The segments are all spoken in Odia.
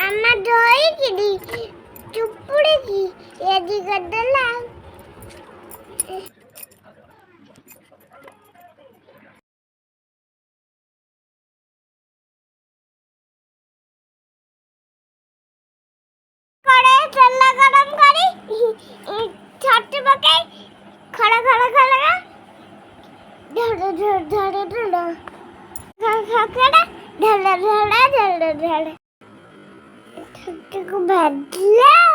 আমার ধরে কিনি চুপ পড়ে কি এদিকে দিলাম করে চল্লা গরম করি ছোট বকে খড়া খড়া খড়া ধরে ধরে ধরে ধরে খড়া ধরে ধরে ধরে ধরে ছোট্টু ভাজলাম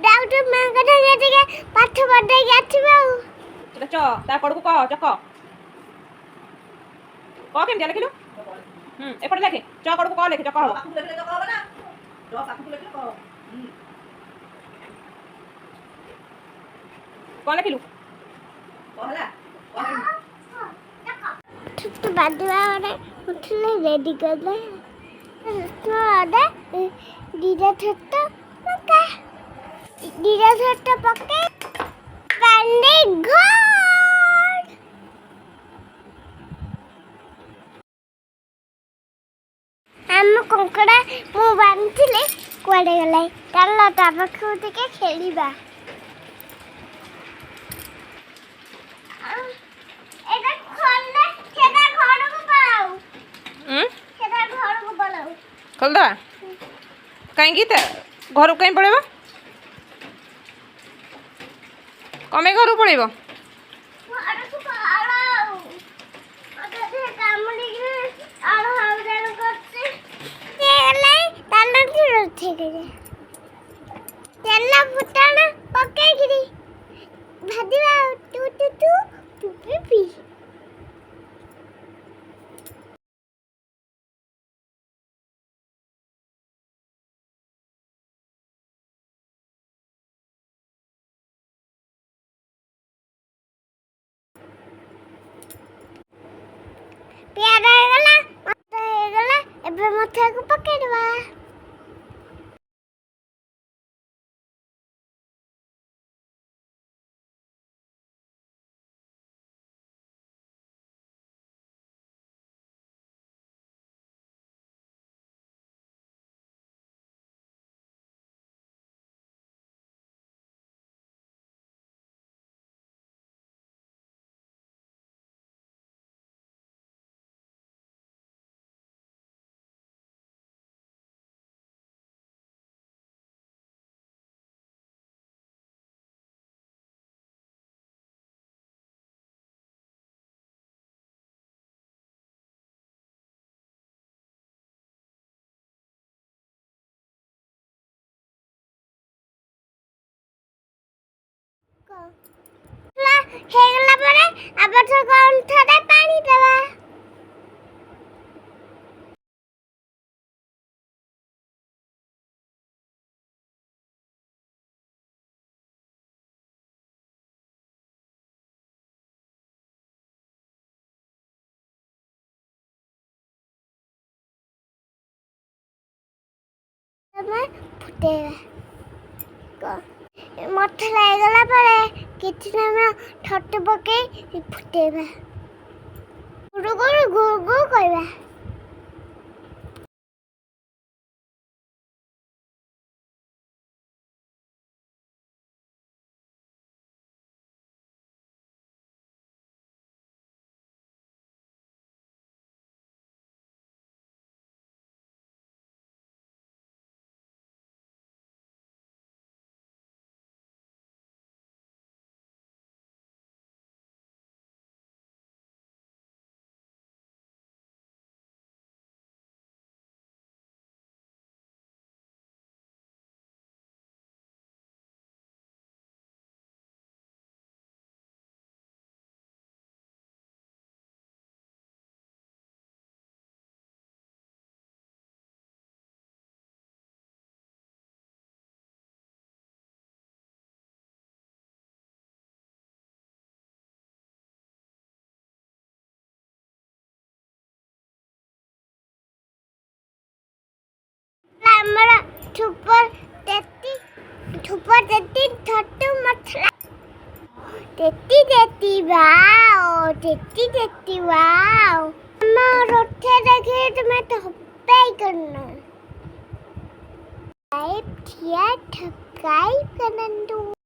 ଡାଉଟ ମାଙ୍କଟା ଟିକେ ପାଠ ପଢେଇକି ଆସିବ ଆଉ ସେଟା ଚ ତା କଡ଼କୁ କ ଚକ କ କେମିତି ଲେଖିଲୁ ଏପଟେ ଲେଖେ ଚ କଡ଼କୁ କ ଲେଖେ ଚକ ହବ କ ଲେଖିଲୁ ଛୋଟ ବାଜିବା ଗୋଟେ ଉଠିଲେ ରେଡି କରିଦେ ଦିଟା ଛୋଟ ପକା ଦିଟା ଛୋଟ ପକେ ପାଣ୍ଡେ ଘର ଆମ କଙ୍କଡ଼ା ମୁଁ ବାନ୍ଧିଥିଲି କୁଆଡ଼େ ଗଲା ଚାଲ ତା ପାଖକୁ ଟିକେ ଖେଳିବା ଖୋଲିଦବା କାହିଁକି ଘରକୁ କାହିଁ ପଳେଇବ କମେ ଘରକୁ ପଳେଇବ ତେଲ ଫୁଟଣ ପକେଇକିରି ଭାଜିବା ଟୁ ଟୁ ଟୁ ପି ପିଆଜ ହେଇଗଲା ମତ ହେଇଗଲା ଏବେ ମଥାକୁ ପକେଇଦବା ହେଇଗଲା ପରେ ଆବଶ୍ୟକ ଅନୁସାରେ ପାଣି ଦେବା ଫୁଟେଇବା ମସଲା ହେଇଗଲା ପରେ କିଛି ସମୟ ଛତୁ ପକେଇ ଫୁଟେଇବା ଗୁରୁ ଗୁରୁ ଗୁରୁ ଗୁରୁ କରିବା सुपर देती छोटू मछला देती वाओ मैं रोटे देखे तो मैं तो हप्पे ही करना टाइप किया ठकाई करना